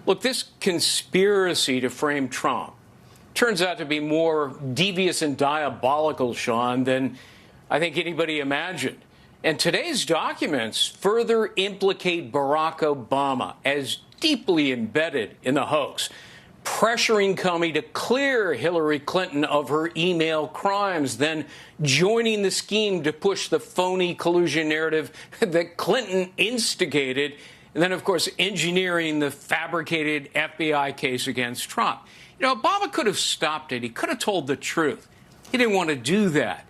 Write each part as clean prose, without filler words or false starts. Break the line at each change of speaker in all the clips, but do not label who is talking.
Look, this conspiracy to frame Trump turns out to be more devious and diabolical, Sean, than I think anybody imagined. And today's documents further implicate Barack Obama as deeply embedded in the hoax, pressuring Comey to clear Hillary Clinton of her email crimes, then joining the scheme to push the phony collusion narrative that Clinton instigated, and then, of course, engineering the fabricated FBI case against Trump. You know, Obama could have stopped it. He could have told the truth. He didn't want to do that.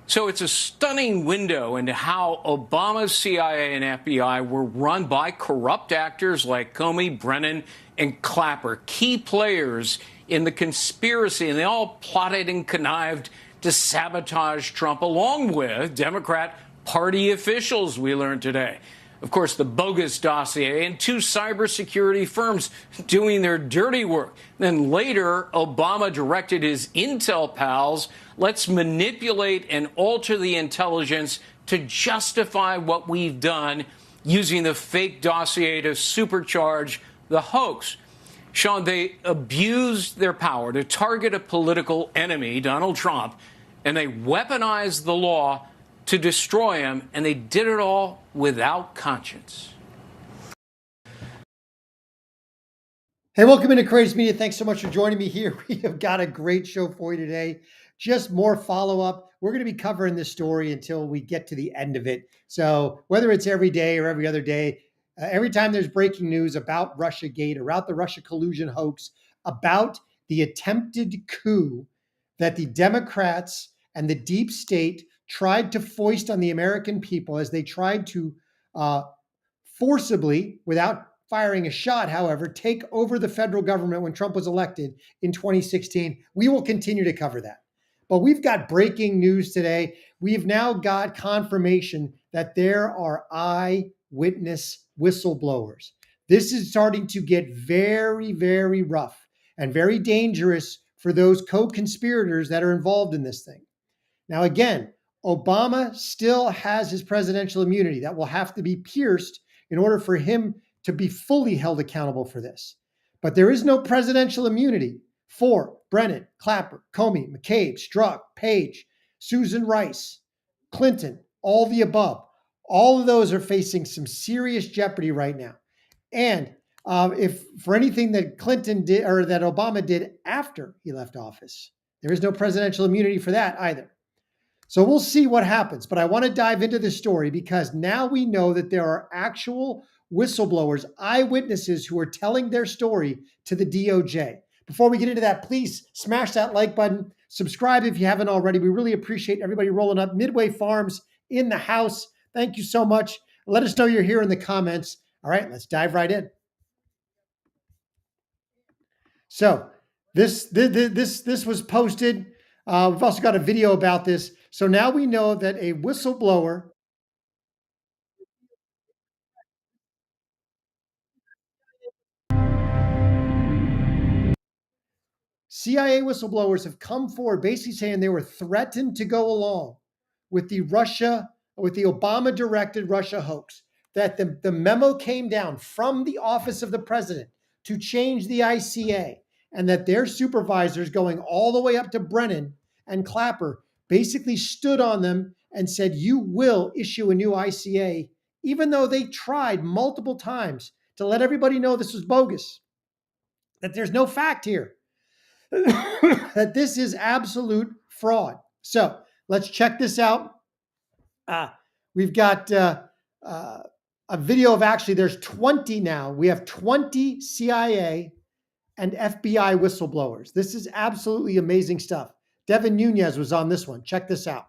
So it's a stunning window into how Obama's CIA and FBI were run by corrupt actors like Comey, Brennan, and Clapper, key players in the conspiracy, and they all plotted and connived to sabotage Trump, along with Democrat Party officials, we learned today. Of course, the bogus dossier and two cybersecurity firms doing their dirty work. Then later, Obama directed his intel pals, let's manipulate and alter the intelligence to justify what we've done, using the fake dossier to supercharge the hoax. Sean, they abused their power to target a political enemy, Donald Trump, and they weaponized the law to destroy him, and they did it all without conscience.
Hey, welcome into Courageous Media. Thanks so much for joining me here. We have got a great show for you today. Just more follow-up. We're going to be covering this story until we get to the end of it. So whether it's every day or every other day, every time there's breaking news about RussiaGate, about the Russia collusion hoax, about the attempted coup that the Democrats and the deep state tried to foist on the American people as they tried to forcibly, without firing a shot, however, take over the federal government when Trump was elected in 2016. We will continue to cover that. But we've got breaking news today. We've now got confirmation that there are eyewitness whistleblowers. This is starting to get very, very rough and very dangerous for those co-conspirators that are involved in this thing. Now, again, Obama still has his presidential immunity that will have to be pierced in order for him to be fully held accountable for this. But there is no presidential immunity for Brennan, Clapper, Comey, McCabe, Strzok, Page, Susan Rice, Clinton, all the above. All of those are facing some serious jeopardy right now. And if for anything that Clinton did or that Obama did after he left office, there is no presidential immunity for that either. So we'll see what happens. But I want to dive into this story because now we know that there are actual whistleblowers, eyewitnesses who are telling their story to the DOJ. Before we get into that, please smash that like button. Subscribe if you haven't already. We really appreciate everybody rolling up. Midway Farms in the house. Thank you so much. Let us know you're here in the comments. All right, let's dive right in. So this was posted. We've also got a video about this. So now we know that a whistleblower CIA whistleblowers have come forward basically saying they were threatened to go along with the Obama-directed Russia hoax, that the memo came down from the office of the president to change the ICA, and that their supervisors going all the way up to Brennan and Clapper basically stood on them and said, you will issue a new ICA, even though they tried multiple times to let everybody know this was bogus, that there's no fact here, that this is absolute fraud. So let's check this out. We've got a video of actually, there's 20 now. We have 20 CIA and FBI whistleblowers. This is absolutely amazing stuff. Devin Nunes was on this one. Check this out.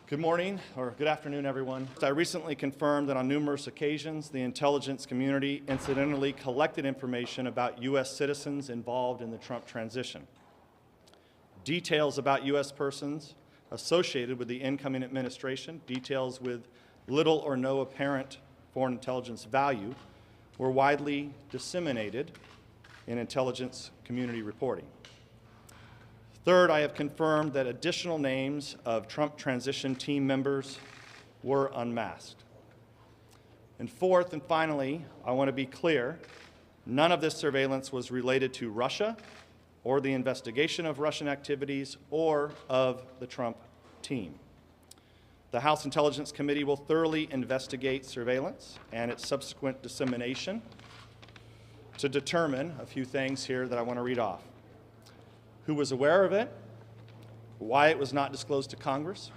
Good morning, or good afternoon, everyone. I recently confirmed that on numerous occasions, the intelligence community incidentally collected information about U.S. citizens involved in the Trump transition. Details about U.S. persons associated with the incoming administration, details with little or no apparent foreign intelligence value, were widely disseminated in intelligence community reporting. Third, I have confirmed that additional names of Trump transition team members were unmasked. And fourth and finally, I want to be clear, none of this surveillance was related to Russia or the investigation of Russian activities or of the Trump team. The House Intelligence Committee will thoroughly investigate surveillance and its subsequent dissemination to determine a few things here that I want to read off. Who was aware of it, why it was not disclosed to Congress,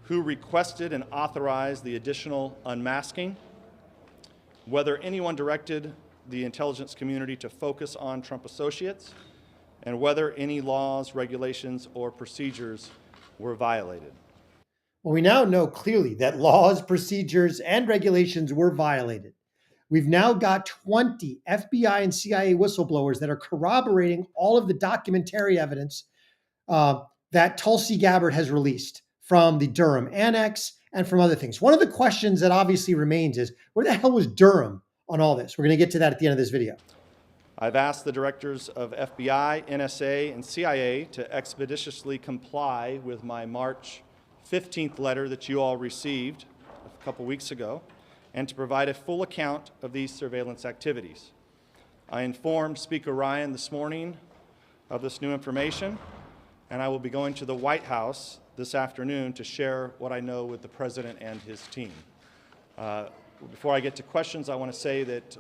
who requested and authorized the additional unmasking, whether anyone directed the intelligence community to focus on Trump associates, and whether any laws, regulations, or procedures were violated.
Well, we now know clearly that laws, procedures, and regulations were violated. We've now got 20 FBI and CIA whistleblowers that are corroborating all of the documentary evidence that Tulsi Gabbard has released from the Durham Annex and from other things. One of the questions that obviously remains is, where the hell was Durham on all this? We're going to get to that at the end of this video.
I've asked the directors of FBI, NSA, and CIA to expeditiously comply with my March 15th letter that you all received a couple weeks ago, and to provide a full account of these surveillance activities. I informed Speaker Ryan this morning of this new information, and I will be going to the White House this afternoon to share what I know with the President and his team. Before I get to questions, I want to say that,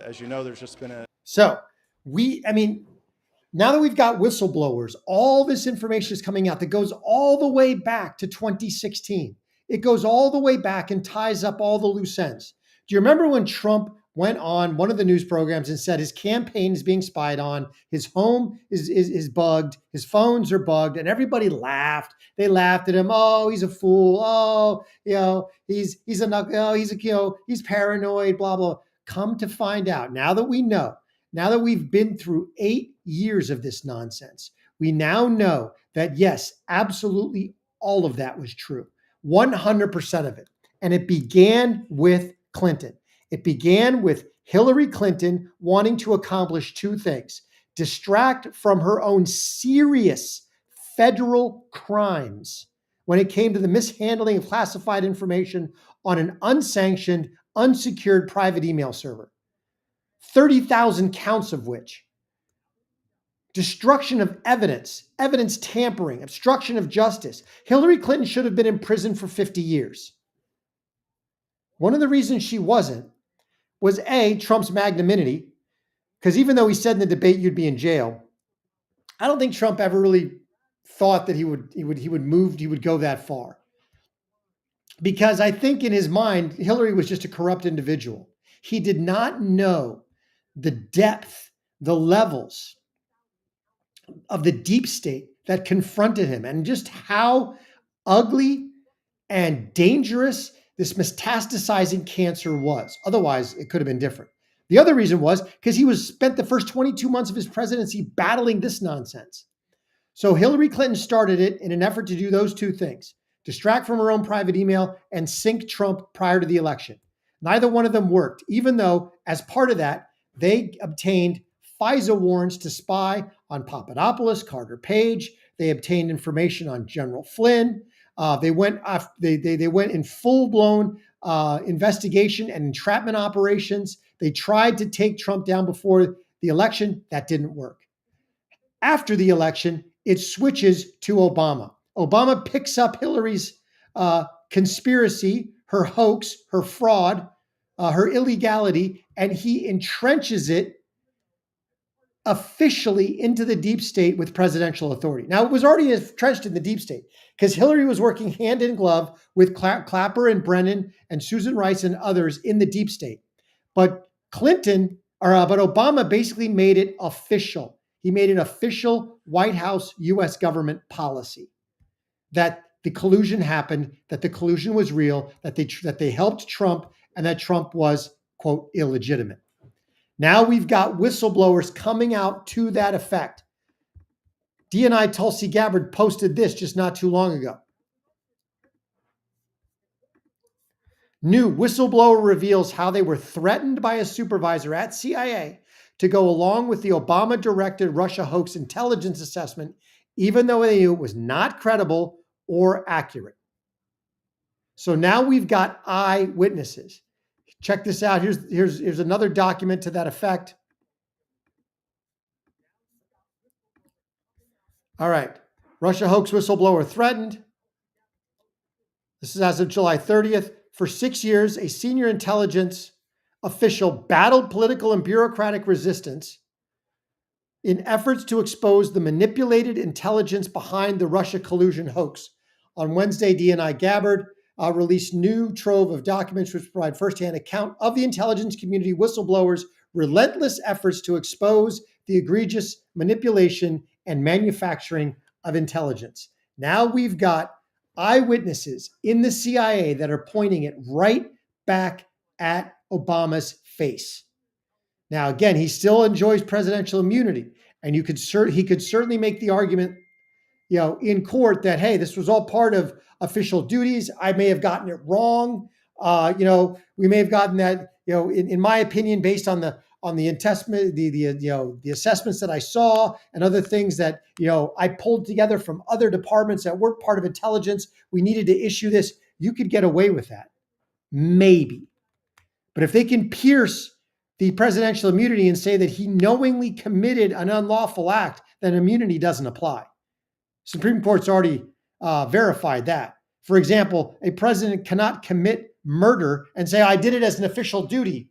as you know, there's just been a...
So, now that we've got whistleblowers, all this information is coming out that goes all the way back to 2016. It goes all the way back and ties up all the loose ends. Do you remember when Trump went on one of the news programs and said his campaign is being spied on, his home is bugged, his phones are bugged, and everybody laughed. They laughed at him. Oh, he's a fool. Oh, he's paranoid, blah, blah. Come to find out, now that we know, now that we've been through 8 years of this nonsense, we now know that yes, absolutely all of that was true. 100% of it. And it began with Clinton. It began with Hillary Clinton wanting to accomplish two things: distract from her own serious federal crimes when it came to the mishandling of classified information on an unsanctioned, unsecured private email server. 30,000 counts of which. Destruction of evidence, evidence tampering, obstruction of justice. Hillary Clinton should have been in prison for 50 years. One of the reasons she wasn't was A, Trump's magnanimity, because even though he said in the debate you'd be in jail, I don't think Trump ever really thought that he would go that far. Because I think in his mind, Hillary was just a corrupt individual. He did not know the depth, the levels of the deep state that confronted him and just how ugly and dangerous this metastasizing cancer was. Otherwise, it could have been different. The other reason was because he spent the first 22 months of his presidency battling this nonsense. So Hillary Clinton started it in an effort to do those two things: distract from her own private email and sink Trump prior to the election. Neither one of them worked, even though as part of that, they obtained FISA warrants to spy on Papadopoulos, Carter Page. They obtained information on General Flynn. They went in full-blown investigation and entrapment operations. They tried to take Trump down before the election. That didn't work. After the election, it switches to Obama. Obama picks up Hillary's conspiracy, her hoax, her fraud, her illegality, and he entrenches it officially into the deep state with presidential authority. Now, it was already entrenched in the deep state because Hillary was working hand in glove with Clapper and Brennan and Susan Rice and others in the deep state. But Obama basically made it official. He made it official White House U.S. government policy that the collusion happened, that the collusion was real, that they helped Trump, and that Trump was, quote, illegitimate. Now we've got whistleblowers coming out to that effect. DNI Tulsi Gabbard posted this just not too long ago. New whistleblower reveals how they were threatened by a supervisor at CIA to go along with the Obama-directed Russia hoax intelligence assessment, even though they knew it was not credible or accurate. So now we've got eyewitnesses. Check this out. Here's another document to that effect. All right. Russia hoax whistleblower threatened. This is as of July 30th. For 6 years, a senior intelligence official battled political and bureaucratic resistance in efforts to expose the manipulated intelligence behind the Russia collusion hoax. On Wednesday, DNI Gabbard released new trove of documents which provide firsthand account of the intelligence community whistleblowers' relentless efforts to expose the egregious manipulation and manufacturing of intelligence. Now we've got eyewitnesses in the CIA that are pointing it right back at Obama's face. Now, again, he still enjoys presidential immunity, and he could certainly make the argument, in court that, hey, this was all part of official duties. I may have gotten it wrong. We may have gotten that, in my opinion, based on the assessment, the assessments that I saw and other things that, I pulled together from other departments that weren't part of intelligence. We needed to issue this. You could get away with that. Maybe. But if they can pierce the presidential immunity and say that he knowingly committed an unlawful act, then immunity doesn't apply. Supreme Court's already verified that. For example, a president cannot commit murder and say, I did it as an official duty.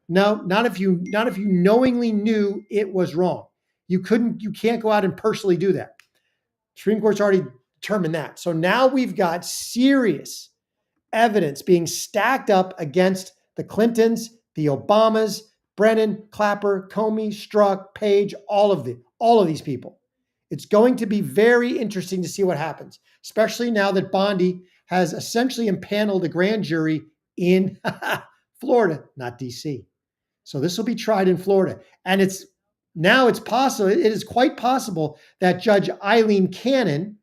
No, not if you knowingly knew it was wrong. You can't go out and personally do that. Supreme Court's already determined that. So now we've got serious evidence being stacked up against the Clintons, the Obamas, Brennan, Clapper, Comey, Strzok, Page, all of these people. It's going to be very interesting to see what happens, especially now that Bondi has essentially impaneled a grand jury in Florida, not DC. So this will be tried in Florida. And it is quite possible that Judge Eileen Cannon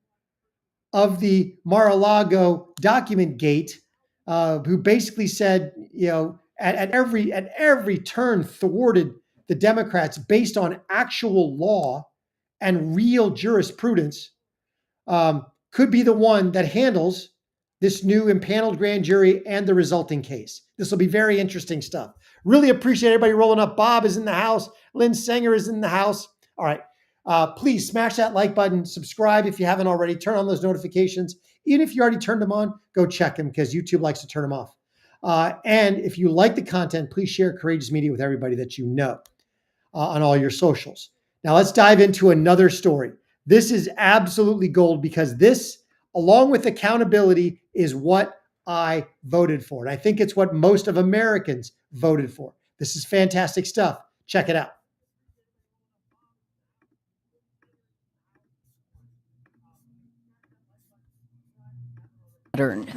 of the Mar-a-Lago document gate, who basically said, at every turn thwarted the Democrats based on actual law and real jurisprudence, could be the one that handles this new impaneled grand jury and the resulting case. This will be very interesting stuff. Really appreciate everybody rolling up. Bob is in the house. Lynn Sanger is in the house. All right. Please smash that like button. Subscribe if you haven't already. Turn on those notifications. Even if you already turned them on, go check them because YouTube likes to turn them off. And if you like the content, please share Courageous Media with everybody that you know on all your socials. Now let's dive into another story. This is absolutely gold because this, along with accountability, is what I voted for. And I think it's what most of Americans voted for. This is fantastic stuff. Check it out.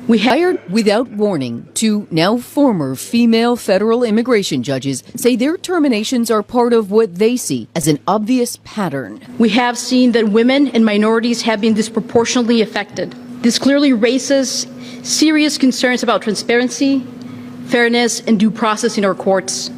We hired without warning. Two now former female federal immigration judges say their terminations are part of what they see as an obvious pattern.
We have seen that women and minorities have been disproportionately affected. This clearly raises serious concerns about transparency, fairness, and due process in our courts.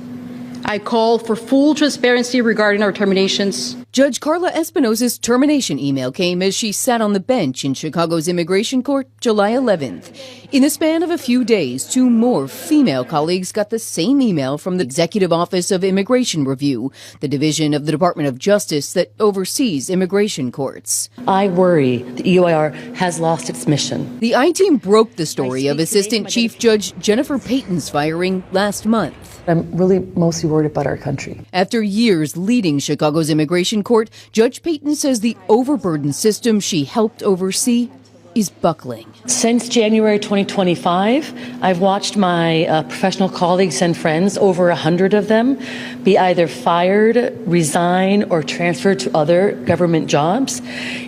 I call for full transparency regarding our terminations.
Judge Carla Espinosa's termination email came as she sat on the bench in Chicago's immigration court July 11th. In the span of a few days, two more female colleagues got the same email from the Executive Office of Immigration Review, the division of the Department of Justice that oversees immigration courts.
I worry the EOIR has lost its mission.
The I-Team broke the story of Assistant Chief Judge Jennifer Payton's firing last month.
I'm really mostly worried about our country.
After years leading Chicago's immigration court, Judge Payton says the overburdened system she helped oversee is buckling.
Since January 2025, I've watched my professional colleagues and friends, over 100 of them, be either fired, resign, or transferred to other government jobs.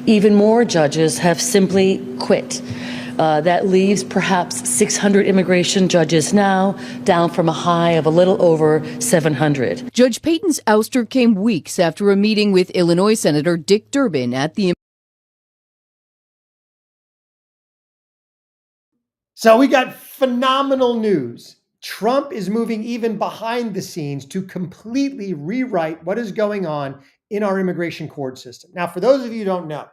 Even more judges have simply quit. That leaves perhaps 600 immigration judges now, down from a high of a little over 700.
Judge Payton's ouster came weeks after a meeting with Illinois Senator Dick Durbin at the...
So we got phenomenal news. Trump is moving even behind the scenes to completely rewrite what is going on in our immigration court system. Now, for those of you who don't know,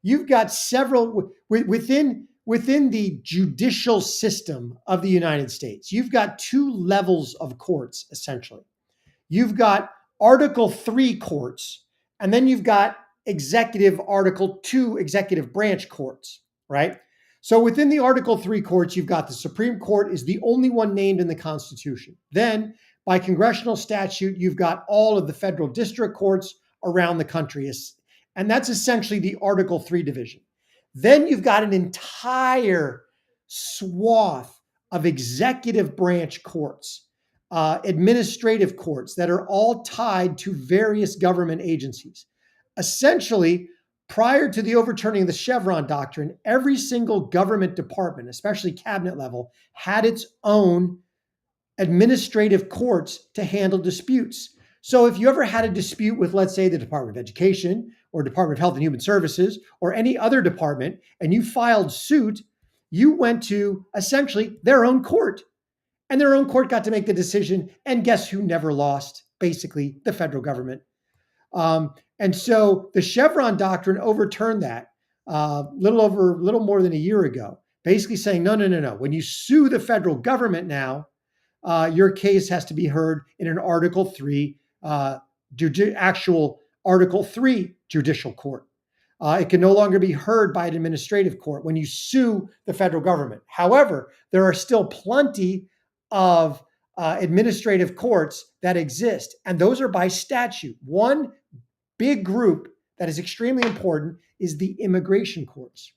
you've got several within within the judicial system of the United States, you've got two levels of courts, essentially. You've got Article 3 courts, and then you've got Article 2 executive branch courts, right? So within the Article 3 courts, you've got the Supreme Court is the only one named in the Constitution. Then, by congressional statute, you've got all of the federal district courts around the country. And that's essentially the Article 3 division. Then you've got an entire swath of executive branch courts, administrative courts that are all tied to various government agencies. Essentially, prior to the overturning of the Chevron doctrine, every single government department, especially cabinet level, had its own administrative courts to handle disputes. So if you ever had a dispute with, let's say, the Department of Education or Department of Health and Human Services or any other department, and you filed suit, you went to essentially their own court. And their own court got to make the decision. And guess who never lost? Basically, the federal government. And so the Chevron doctrine overturned that little more than a year ago, basically saying, no. When you sue the federal government now, your case has to be heard in an Article 3, actual Article 3 judicial court. It can no longer be heard by an administrative court when you sue the federal government. However, there are still plenty of administrative courts that exist, and those are by statute. One big group that is extremely important is the immigration courts.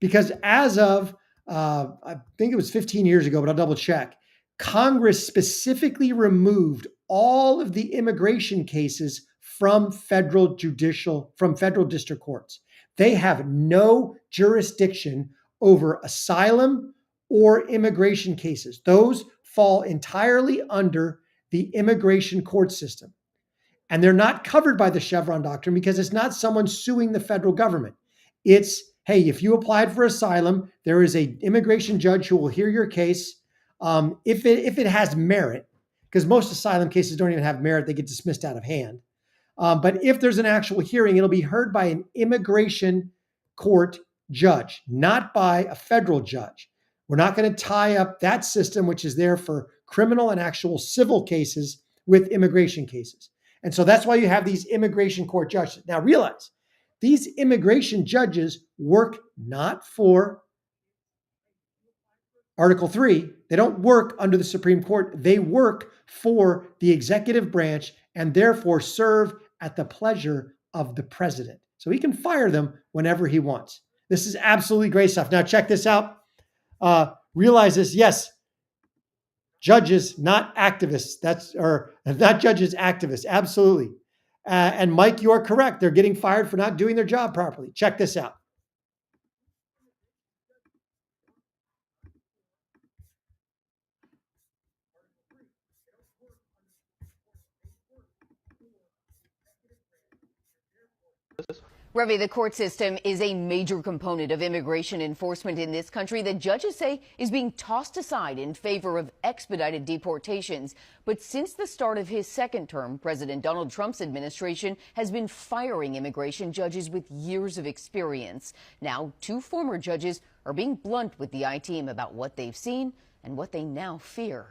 Because as of, I think it was 15 years ago, but I'll double check, Congress specifically removed all of the immigration cases from federal district courts. They have no jurisdiction over asylum or immigration cases. Those fall entirely under the immigration court system. And they're not covered by the Chevron doctrine because it's not someone suing the federal government. It's, hey, if you applied for asylum, there is an immigration judge who will hear your case. If it has merit, because most asylum cases don't even have merit, they get dismissed out of hand. But if there's an actual hearing, it'll be heard by an immigration court judge, not by a federal judge. We're not going to tie up that system, which is there for criminal and actual civil cases, with immigration cases. And so that's why you have these immigration court judges. Now realize, these immigration judges work not for Article 3. They don't work under the Supreme Court. They work for the executive branch and therefore serve at the pleasure of the president. So he can fire them whenever he wants. This is absolutely great stuff. Now check this out. Realize this, yes, judges, not activists. Not judges, activists. Absolutely. And Mike, you are correct. They're getting fired for not doing their job properly. Check this out.
Ravi, the court system is a major component of immigration enforcement in this country that judges say is being tossed aside in favor of expedited deportations. But since the start of his second term, President Donald Trump's administration has been firing immigration judges with years of experience. Now, two former judges are being blunt with the I-Team about what they've seen and what they now fear.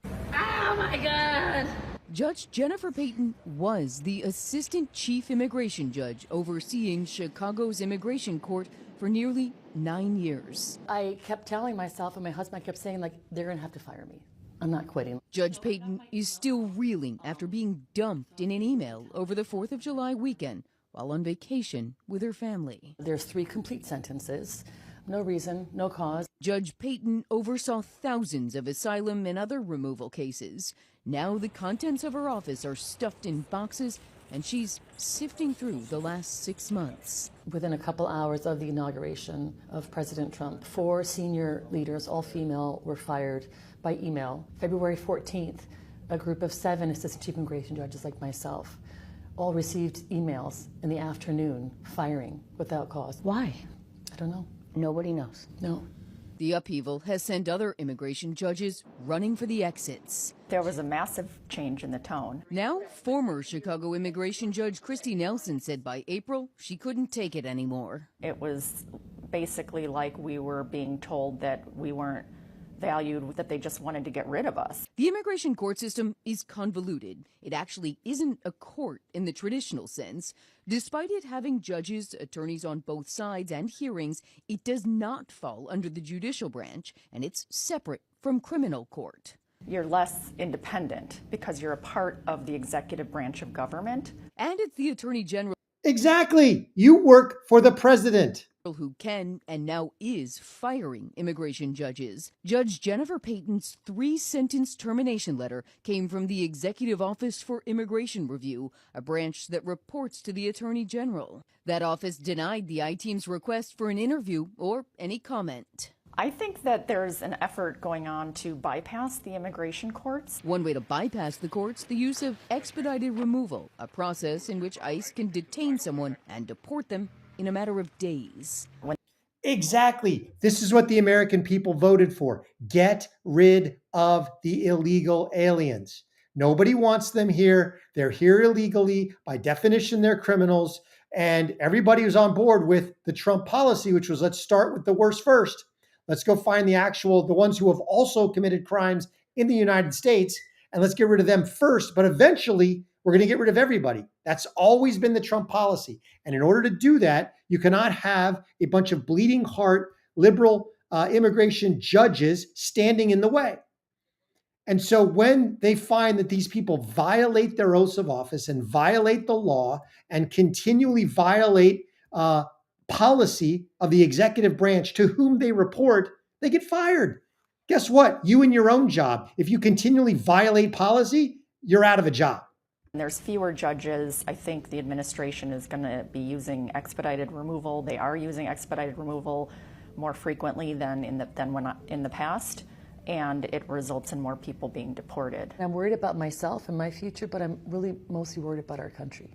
Oh my God!
Judge Jennifer Payton was the assistant chief immigration judge overseeing Chicago's immigration court for nearly 9 years.
I kept telling myself, and my husband kept saying, like, they're going to have to fire me. I'm not quitting.
Judge Payton is still reeling after being dumped in an email over the 4th of July weekend while on vacation with her family.
There's 3 complete sentences. No reason, no cause.
Judge Payton oversaw thousands of asylum and other removal cases. Now the contents of her office are stuffed in boxes, and she's sifting through the last 6 months.
Within a couple hours of the inauguration of President Trump, 4 senior leaders, all female, were fired by email. February 14th, a group of 7 assistant chief immigration judges like myself all received emails in the afternoon firing without cause.
Why?
I don't know.
Nobody knows.
No.
The upheaval has sent other immigration judges running for the exits.
There was a massive change in the tone.
Now, former Chicago immigration judge Christy Nelson said by April she couldn't take it anymore.
It was basically like we were being told that we weren't valued, that they just wanted to get rid of us.
The immigration court system is convoluted. It actually isn't a court in the traditional sense. Despite it having judges, attorneys on both sides, and hearings, it does not fall under the judicial branch, and it's separate from criminal court.
You're less independent because you're a part of the executive branch of government.
And it's the Attorney General
Exactly. You work for the president.
who can and now is firing immigration judges. Judge Jennifer Payton's 3-sentence termination letter came from the Executive Office for Immigration Review, a branch that reports to the Attorney General. That office denied the I-Team's request for an interview or any comment.
I think that there's an effort going on to bypass the immigration courts.
One way to bypass the courts, the use of expedited removal, a process in which ICE can detain someone and deport them in a matter of days.
Exactly. This is what the American people voted for. Get rid of the illegal aliens. Nobody wants them here. They're here illegally. By definition, they're criminals. And everybody was on board with the Trump policy, which was let's start with the worst first. Let's go find the ones who have also committed crimes in the United States, and let's get rid of them first. But eventually, we're going to get rid of everybody. That's always been the Trump policy. And in order to do that, you cannot have a bunch of bleeding heart liberal immigration judges standing in the way. And so when they find that these people violate their oaths of office and violate the law and continually violate policy of the executive branch to whom they report, they get fired. Guess what? You and your own job. If you continually violate policy, you're out of a job.
There's fewer judges. I think the administration is going to be using expedited removal. They are using expedited removal more frequently than in the past, and it results in more people being deported.
I'm worried about myself and my future, but I'm really mostly worried about our country.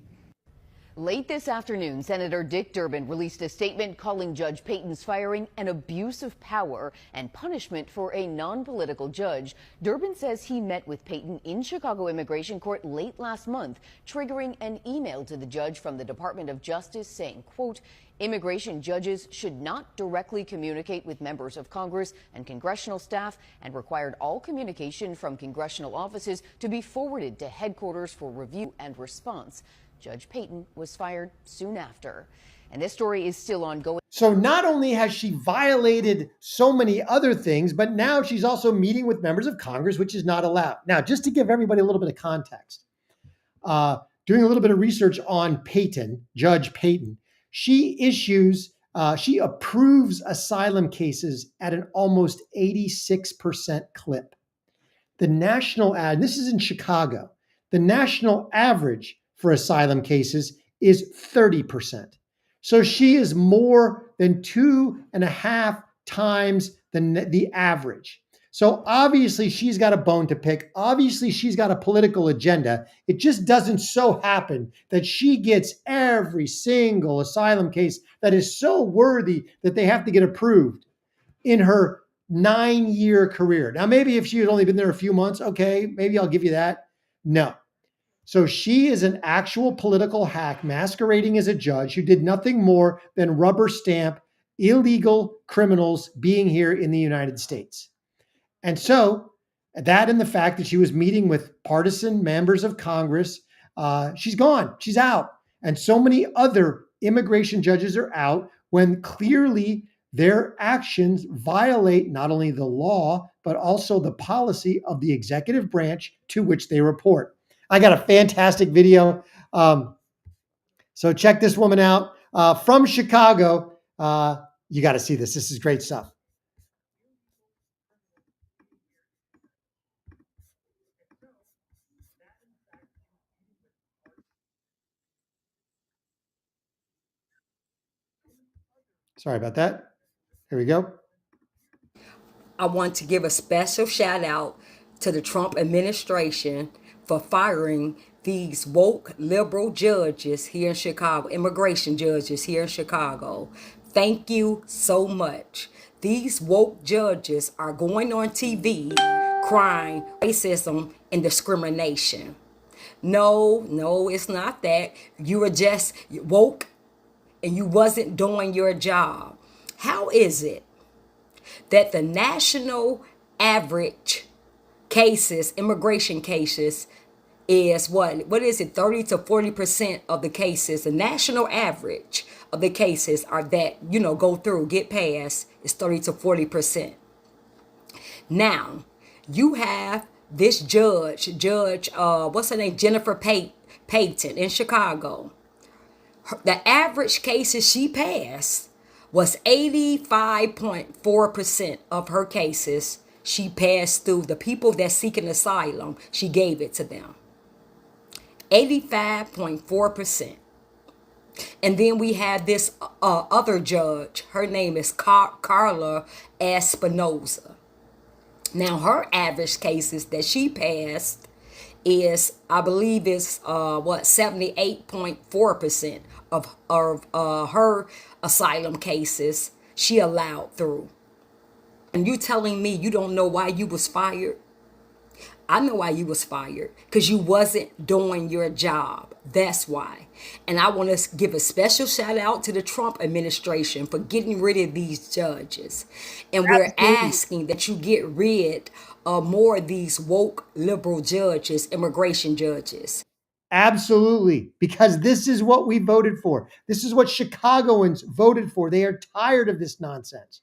Late this afternoon, Senator Dick Durbin released a statement calling Judge Payton's firing an abuse of power and punishment for a non-political judge. Durbin says he met with Payton in Chicago Immigration Court late last month, triggering an email to the judge from the Department of Justice saying, quote, immigration judges should not directly communicate with members of Congress and congressional staff, and required all communication from congressional offices to be forwarded to headquarters for review and response. Judge Payton was fired soon after. And this story is still ongoing.
So not only has she violated so many other things, but now she's also meeting with members of Congress, which is not allowed. Now, just to give everybody a little bit of context, doing a little bit of research on Payton, Judge Payton, she approves asylum cases at an almost 86% clip. The national this is in Chicago, the national average for asylum cases is 30%. So she is more than 2.5 times the average. So obviously she's got a bone to pick. Obviously she's got a political agenda. It just doesn't so happen that she gets every single asylum case that is so worthy that they have to get approved in her 9-year career. Now, maybe if she had only been there a few months, okay, maybe I'll give you that. No. So she is an actual political hack masquerading as a judge who did nothing more than rubber stamp illegal criminals being here in the United States. And so that and the fact that she was meeting with partisan members of Congress, she's gone, she's out. And so many other immigration judges are out when clearly their actions violate not only the law, but also the policy of the executive branch to which they report. I got a fantastic video. So check this woman out from Chicago. You got to see this. This is great stuff. Sorry about that. Here we go.
I want to give a special shout out to the Trump administration for firing these woke liberal judges here in Chicago, immigration judges here in Chicago. Thank you so much. These woke judges are going on TV crying racism and discrimination. No, it's not that. You were just woke and you wasn't doing your job. How is it that the national average cases, immigration cases, is what is it, 30 to 40% of the cases, the national average of the cases are that, go through, get passed, is 30 to 40%. Now, you have this judge, what's her name, Jennifer Payton in Chicago. The average cases she passed was 85.4% of her cases she passed through. The people that seeking asylum, she gave it to them. 85.4%. And then we had this other judge. Her name is Carla Espinoza. Now, her average cases that she passed is, I believe, is 78.4% of her asylum cases she allowed through. And you telling me you don't know why you was fired? I know why you was fired, because you wasn't doing your job. That's why. And I want to give a special shout out to the Trump administration for getting rid of these judges. And we're asking that you get rid of more of these woke liberal judges, immigration judges.
Absolutely, because this is what we voted for. This is what Chicagoans voted for. They are tired of this nonsense.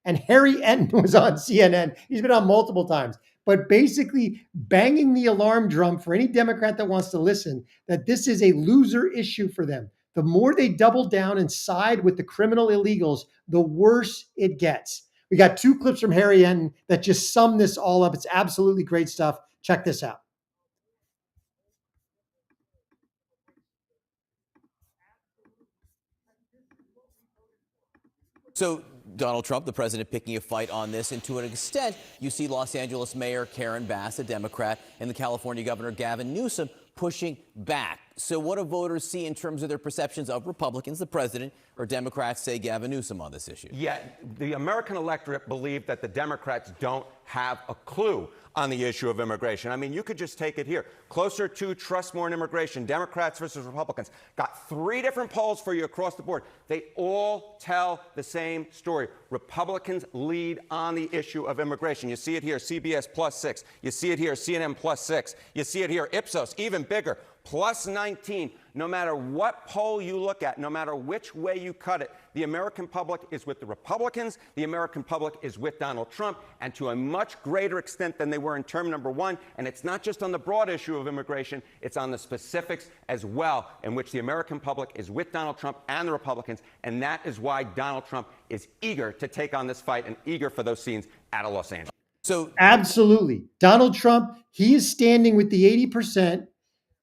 And Harry Enton was on CNN. He's been on multiple times, but basically banging the alarm drum for any Democrat that wants to listen, that this is a loser issue for them. The more they double down and side with the criminal illegals, the worse it gets. We got two clips from Harry Enton that just sum this all up. It's absolutely great stuff. Check this out.
So Donald Trump, the president, picking a fight on this. And to an extent, you see Los Angeles Mayor Karen Bass, a Democrat, and the California Governor Gavin Newsom pushing back. So what do voters see in terms of their perceptions of Republicans, the president, or Democrats, say Gavin Newsom, on this issue?
Yeah, the American electorate believe that the Democrats don't have a clue on the issue of immigration. I mean, you could just take it here. Closer to Trust More in Immigration, Democrats versus Republicans. Got 3 different polls for you across the board. They all tell the same story. Republicans lead on the issue of immigration. You see it here, CBS +6. You see it here, CNN +6. You see it here, Ipsos, even bigger, +19. No matter what poll you look at, no matter which way you cut it, the American public is with the Republicans, the American public is with Donald Trump, and to a much greater extent than they were in term number 1. And it's not just on the broad issue of immigration, it's on the specifics as well, in which the American public is with Donald Trump and the Republicans, and that is why Donald Trump is eager to take on this fight and eager for those scenes out of Los Angeles.
So absolutely. Donald Trump, he is standing with the 80%.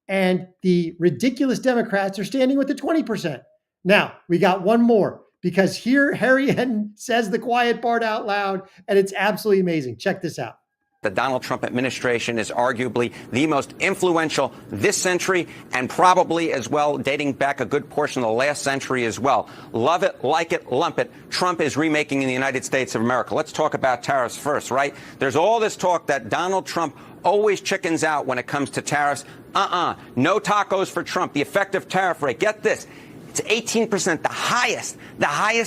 And the ridiculous Democrats are standing with the 20%. Now, we got one more, because here Harry Enton says the quiet part out loud, and it's absolutely amazing. Check this out.
The Donald Trump administration is arguably the most influential this century, and probably as well dating back a good portion of the last century as well. Love it, like it, lump it. Trump is remaking in the United States of America. Let's talk about tariffs first, right? There's all this talk that Donald Trump always chickens out when it comes to tariffs. No tacos for Trump. The effective tariff rate, get this, it's 18%, the highest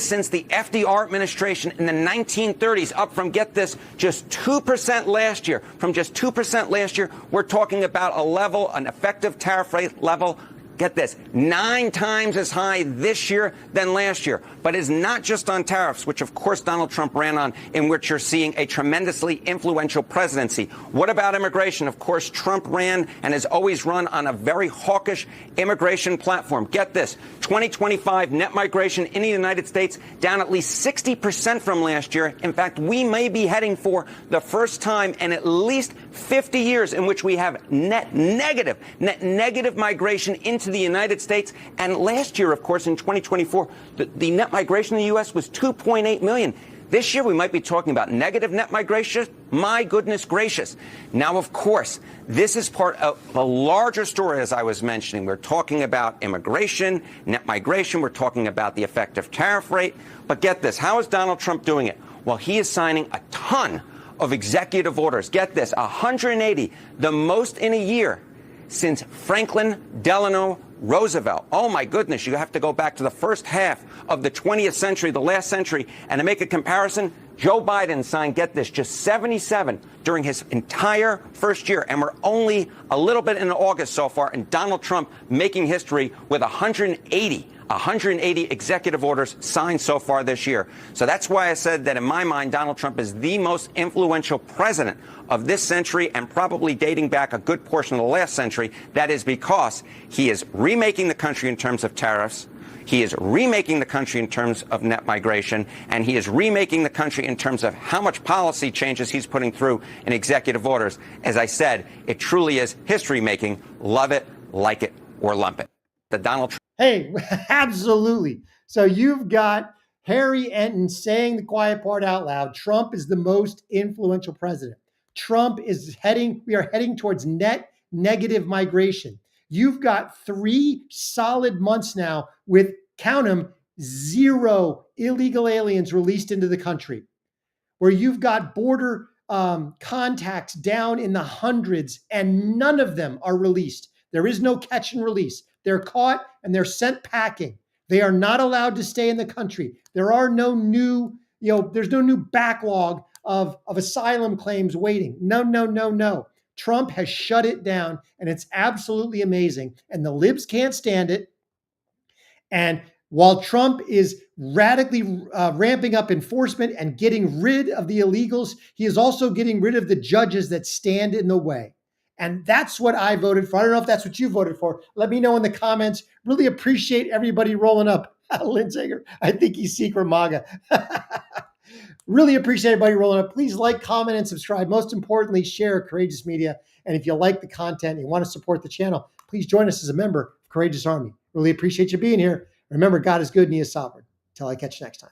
since the FDR administration in the 1930s, up from, get this, just 2% last year. From just 2% last year, we're talking about a level, an effective tariff rate level, get this, 9 times as high this year than last year. But it's not just on tariffs, which of course Donald Trump ran on, in which you're seeing a tremendously influential presidency. What about immigration? Of course, Trump ran and has always run on a very hawkish immigration platform. Get this, 2025 net migration in the United States down at least 60% from last year. In fact, we may be heading for the first time in at least 50 years in which we have net negative migration into the United States. And last year, of course, in 2024, the net migration in the U.S. was 2.8 million. This year, we might be talking about negative net migration. My goodness gracious. Now, of course, this is part of the larger story, as I was mentioning. We're talking about immigration, net migration. We're talking about the effective tariff rate. But get this, how is Donald Trump doing it? Well, he is signing a ton of executive orders. Get this, 180, the most in a year since Franklin Delano Roosevelt. Oh my goodness, you have to go back to the first half of the 20th century, the last century, and to make a comparison, Joe Biden signed, get this, just 77 during his entire first year, and we're only a little bit in August so far, and Donald Trump making history with 180 executive orders signed so far this year. So that's why I said that in my mind, Donald Trump is the most influential president of this century and probably dating back a good portion of the last century. That is because he is remaking the country in terms of tariffs. He is remaking the country in terms of net migration, and he is remaking the country in terms of how much policy changes he's putting through in executive orders. As I said, it truly is history making. Love it, like it, or lump it. The Donald Trump.
Hey, absolutely. So you've got Harry Enton saying the quiet part out loud. Trump is the most influential president. We are heading towards net negative migration. You've got 3 solid months now with, count them, 0 illegal aliens released into the country, where you've got border contacts down in the hundreds and none of them are released. There is no catch and release. They're caught and they're sent packing. They are not allowed to stay in the country. There are no new, there's no new backlog of asylum claims waiting. No. Trump has shut it down, and it's absolutely amazing. And the libs can't stand it. And while Trump is radically ramping up enforcement and getting rid of the illegals, he is also getting rid of the judges that stand in the way. And that's what I voted for. I don't know if that's what you voted for. Let me know in the comments. Really appreciate everybody rolling up. Linsager, I think he's secret MAGA. Really appreciate everybody rolling up. Please like, comment, and subscribe. Most importantly, share Courageous Media. And if you like the content and you want to support the channel, please join us as a member of Courageous Army. Really appreciate you being here. Remember, God is good and he is sovereign. Until I catch you next time.